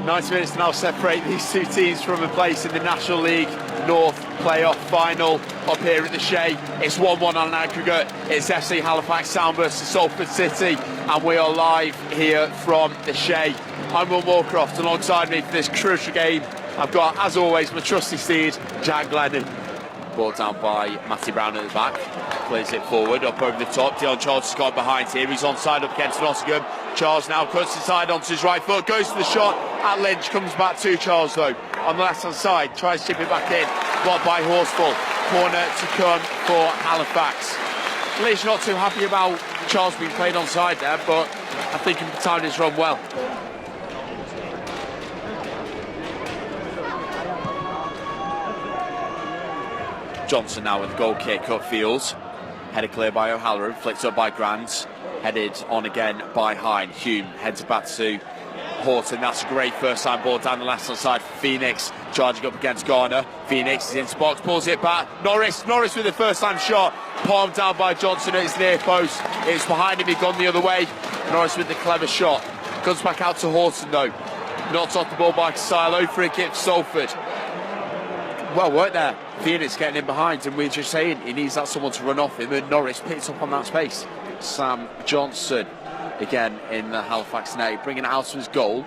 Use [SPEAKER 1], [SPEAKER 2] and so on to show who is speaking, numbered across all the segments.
[SPEAKER 1] 90 minutes now separate these two teams from a place in the National League North playoff final up here at the Shay. It's 1-1 on an aggregate. It's FC Halifax Town versus Salford City, and we are live here from the Shay. I'm Will Moorcroft. Alongside me for this crucial game, I've got, as always, my trusty steed, Jack Glennon. Ball down by Matty Brown at the back, plays it forward, up over the top. Dion Charles has got behind here, he's onside up against Nottingham. Charles now cuts inside onto his right foot, goes to the shot at Lynch, comes back to Charles though. On the left hand side, tries to chip it back in, blocked by Horsfall. Corner to come for Halifax. Lynch not too happy about Charles being played onside there, but I think he timed his run well. Johnson now with the goal kick upfield. Headed clear by O'Halloran, flicked up by Grant. Headed on again by Hine. Hume heads back to Horton. That's a great first time ball down the left hand side for Phoenix. Charging up against Garner. Phoenix is into box, pulls it back. Norris with the first time shot. Palmed down by Johnson at his near post. It's behind him, he's gone the other way. Norris with the clever shot. Comes back out to Horton though. Knocks off the ball by Silo. Free kick for Salford. Well worked there. Phoenix getting in behind, and we're just saying he needs that someone to run off him, and Norris picks up on that space. Sam Johnson again in the Halifax net, bringing it out of his goal,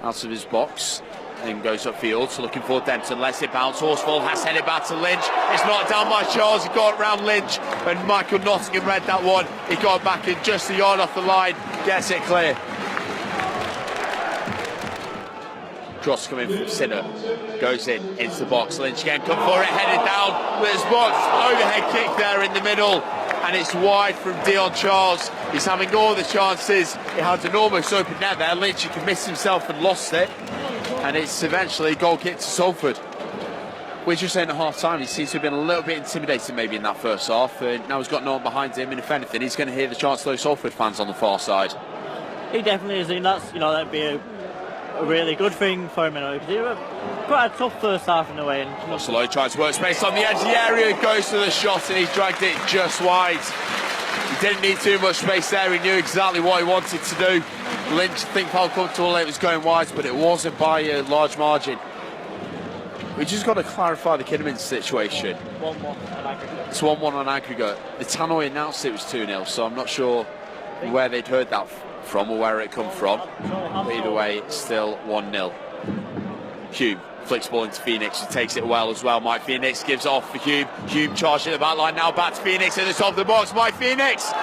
[SPEAKER 1] out of his box, and goes upfield, so looking for Denton, lets it bounce. Horsfall has headed back to Lynch. It's knocked down by Charles. He got around Lynch, and Michael Nottingham read that one. He got back in just a yard off the line, gets it clear. Cross coming from Sinnott, goes into the box. Lynch again, come for it, headed down with his box, overhead kick there in the middle, and it's wide from Dion Charles. He's having all the chances. He had an almost open net there. Lynch, he commits himself and lost it, and it's eventually a goal kick to Salford. We're just saying at half time he seems to have been a little bit intimidated maybe in that first half, and now he's got no one behind him, and if anything he's going to hear the chants of those Salford fans on the far side.
[SPEAKER 2] He definitely is, and that's, that'd be a really good thing for him, because he was quite a tough first half in a way.
[SPEAKER 1] Slow tries to work space on the edge of the area, goes to the shot, and he's dragged it just wide. He didn't need too much space there, he knew exactly what he wanted to do. Lynch, I think, felt comfortable it was going wide, but it wasn't by a large margin. We just got to clarify the Kidderminster situation.
[SPEAKER 2] 1-1 on aggregate.
[SPEAKER 1] It's 1-1 on aggregate. The Tannoy announced it was 2-0, so I'm not sure where they'd heard that from or where it come from. But either way, it's still 1-0. Hume flicks ball into Phoenix, who takes it well as well. Mike Phoenix gives it off for Hume. Hume charging at the back line now, back to Phoenix at the top of the box. Mike Phoenix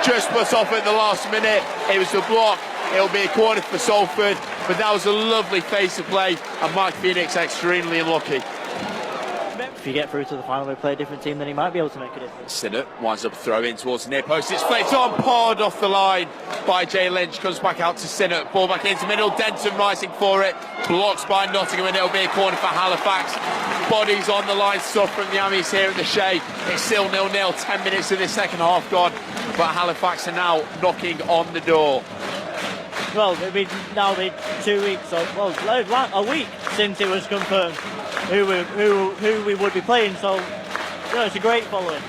[SPEAKER 1] just puts off at the last minute. It was the block. It'll be a corner for Salford, but that was a lovely face of play, and Mike Phoenix extremely unlucky.
[SPEAKER 2] If you get through to the final, we play a different team, then he might be able to make a difference.
[SPEAKER 1] Sinnott winds up a throw in towards the near post. It's flicked on, pawed off the line by Jay Lynch. Comes back out to Sinnott. Ball back into middle. Denton rising for it. Blocks by Nottingham, and it'll be a corner for Halifax. Bodies on the line, stuff from the Ammies here at the Shay. It's still 0-0. 10 minutes of the second half gone, but Halifax are now knocking on the door.
[SPEAKER 2] Well, it'll be now 2 weeks, a week since it was confirmed who we would be playing, so it's a great following.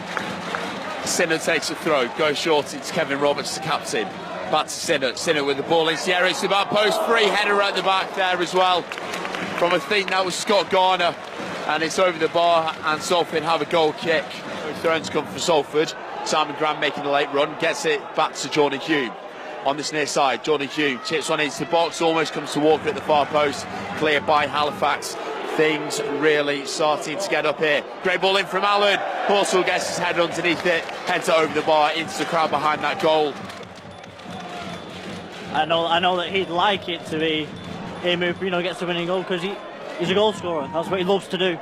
[SPEAKER 1] Sinnott takes a throw, goes short, it's Kevin Roberts, the captain. Back to Sinnott, Sinnott with the ball in Sierra, it's the back post, free header at the back there as well. From I think that was Scott Garner, and it's over the bar, and Salford have a goal kick. Throws come for Salford. Simon Grant making a late run, gets it back to Jordan Hume. On this near side, Jordan Hume chips on into the box, almost comes to Walker at the far post, cleared by Halifax. Things really starting to get up here. Great ball in from Allen. Horsfall gets his head underneath it, heads it over the bar into the crowd behind that goal.
[SPEAKER 2] I know that he'd like it to be him who gets the winning goal, because he's a goal scorer. That's what he loves to do.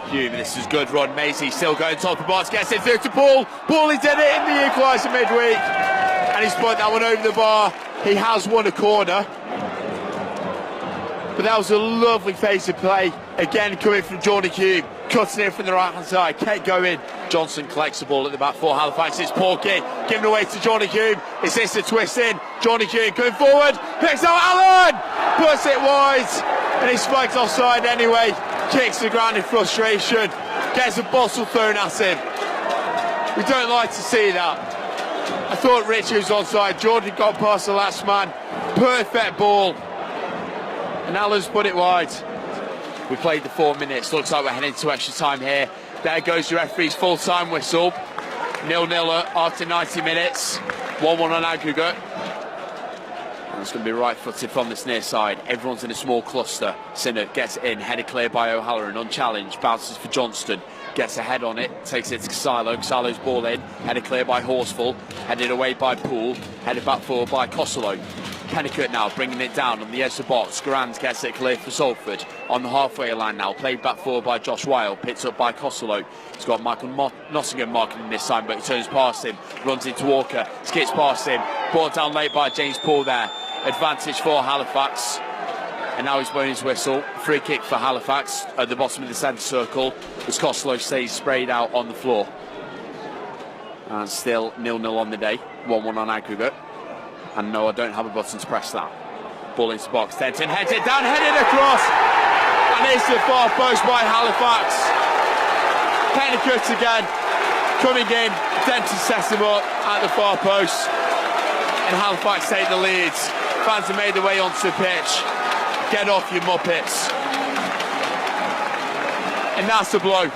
[SPEAKER 1] Hume, this is good run. Maisie still going top of the box, gets it through to Paul. Paul, he did it in the equaliser midweek, and he's put that one over the bar. He has won a corner. But that was a lovely face of play. Again, coming from Jordan Hume, cutting it from the right hand side, kept going. Johnson collects the ball at the back for Halifax. It's Porky, given away to Jordan Hume. Is this a twist in? Jordan Hume going forward, picks out Allen, puts it wide, and he's flagged offside anyway. Kicks the ground in frustration, gets a bottle thrown at him. We don't like to see that. I thought Richie was onside. Jordan got past the last man. Perfect ball. And Allen's put it wide. We played the 4 minutes. Looks like we're heading to extra time here. There goes the referee's full-time whistle. 0-0 after 90 minutes. 1-1 on aggregate. And it's going to be right-footed from this near side. Everyone's in a small cluster. Sinnott gets it in, headed clear by O'Halloran, unchallenged. Bounces for Johnston. Gets a head on it, takes it to Casalo. Casalo's ball in, headed clear by Horsfall. Headed away by Poole. Headed back forward by Costello. Pennicut now bringing it down on the edge of the box. Grand gets it clear for Salford on the halfway line now. Played back forward by Josh Wilde. Picked up by Costello. He's got Michael Nottingham marking him this time, but he turns past him. Runs into Walker. Skips past him. Brought down late by James Poole there. Advantage for Halifax. And now he's blowing his whistle. Free kick for Halifax at the bottom of the centre circle as Costello stays sprayed out on the floor. And still 0-0 on the day. 1-1 on aggregate. And no, I don't have a button to press that. Ball into the box. Denton heads it down, headed across. And it's the far post by Halifax. Pennicut again. Coming in. Denton sets him up at the far post. And Halifax take the lead. Fans have made their way onto the pitch. Get off, you muppets. And that's the blow.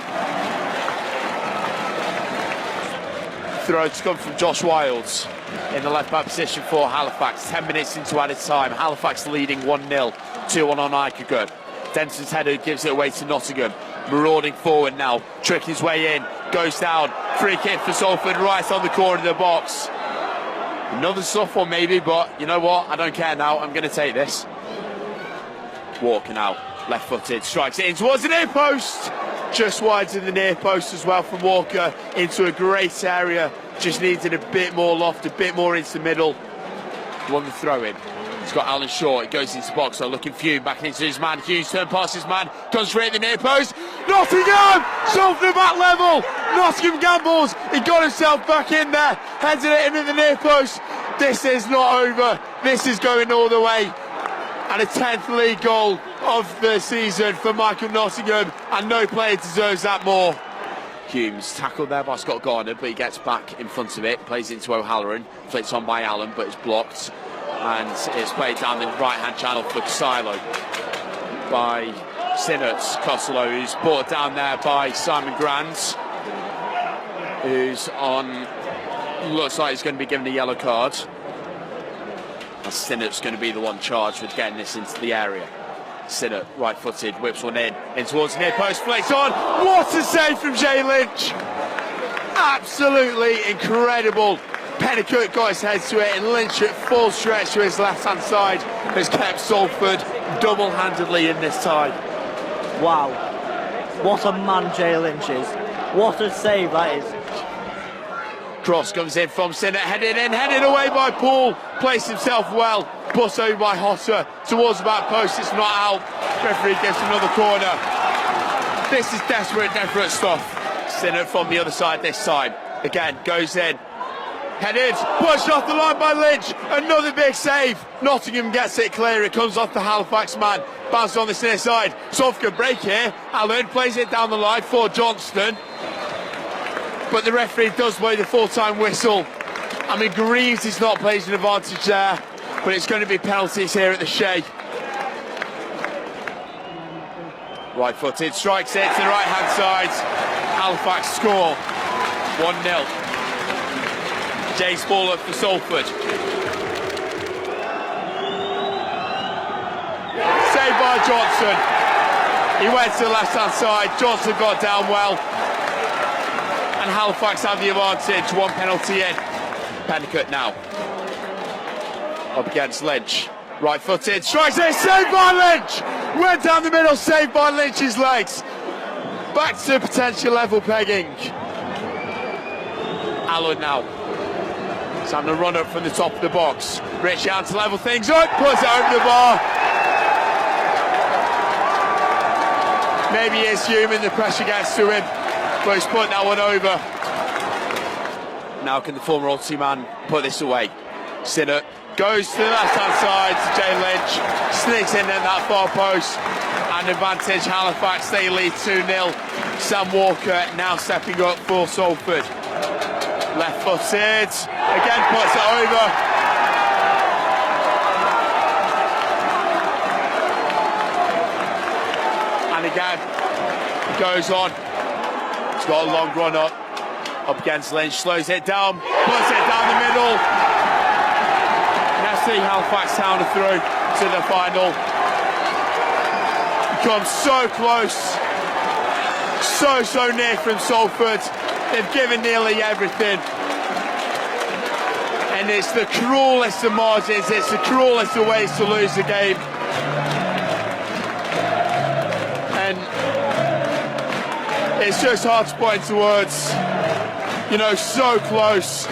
[SPEAKER 1] Throw to come from Josh Wilds in the left back position for Halifax. 10 minutes into added time. Halifax leading 1-0. 2-1 on aggregate. Denton's header gives it away to Nottingham. Marauding forward now. Tricking his way in. Goes down. Free kick for Salford right on the corner of the box. Another soft one maybe, but you know what? I don't care now. I'm going to take this. Walker now, left-footed, strikes it in towards the near post. Just wide to the near post as well from Walker into a great area. Just needed a bit more loft, a bit more into the middle. Won the throw in. He's got Alan Shaw, it goes into the box, so looking Fume back into his man. Hughes turn past his man, comes straight at the near post. Nottingham! Salford back level! Nottingham gambles, he got himself back in there, heads it into the near post. This is not over, this is going all the way. And a 10th league goal of the season for Michael Nottingham, and no player deserves that more. Humes tackled there by Scott Garner, but he gets back in front of it, plays into O'Halloran, flicks on by Allen, but it's blocked, and it's played down the right-hand channel for Casilo by Sinnott. Costello, who's brought down there by Simon Grand, who's on, looks like he's going to be given a yellow card. And Sinnott's going to be the one charged with getting this into the area. Sinnott, right-footed, whips one in towards the near post, flicks on. What a save from Shay Lynch! Absolutely incredible. Pennicut got his head to it, and Lynch at full stretch to his left-hand side has kept Salford double-handedly in this tie.
[SPEAKER 2] Wow, what a man Shay Lynch is. What a save that is.
[SPEAKER 1] Cross comes in from Sinnott, headed in, headed away by Poole, placed himself well, put over by Hotter towards the back post, it's not out. Referee gives another corner. This is desperate stuff. Sinnott from the other side this time. Again, goes in, headed, pushed off the line by Lynch, another big save. Nottingham gets it clear, it comes off the Halifax man, bounces on this near side. Salford can break here, Allen plays it down the line for Johnston. But the referee does blow the full-time whistle. I mean, Greaves is not playing an advantage there, but it's going to be penalties here at the Shay. Right-footed, strikes it to the right-hand side. Halifax score, 1-0. James ball up for Salford. Saved by Johnson. He went to the left-hand side, Johnson got down well. And Halifax have the advantage, one penalty in. Pennicut now. Up against Lynch. Right-footed, strikes it, saved by Lynch! Went down the middle, saved by Lynch's legs. Back to potential level pegging. Allen now. He's having a run up from the top of the box. Rich out to level things up, puts it over the bar. Maybe he is human, the pressure gets to him. But he's put that one over. Now can the former Oldsie man put this away? Sinnott goes to the left-hand side to Jay Lynch, sneaks in at that far post, and advantage Halifax, they lead 2-0. Sam Walker now stepping up for Salford. Left-footed, again puts it over. again. He goes on. He's got a long run up against Lynch, slows it down, puts it down the middle. Let's see Halifax Town are through to the final. Come so close, so near from Salford. They've given nearly everything, and it's the cruelest of margins, it's the cruelest of ways to lose the game. And it's just hard to put into words, you know, so close.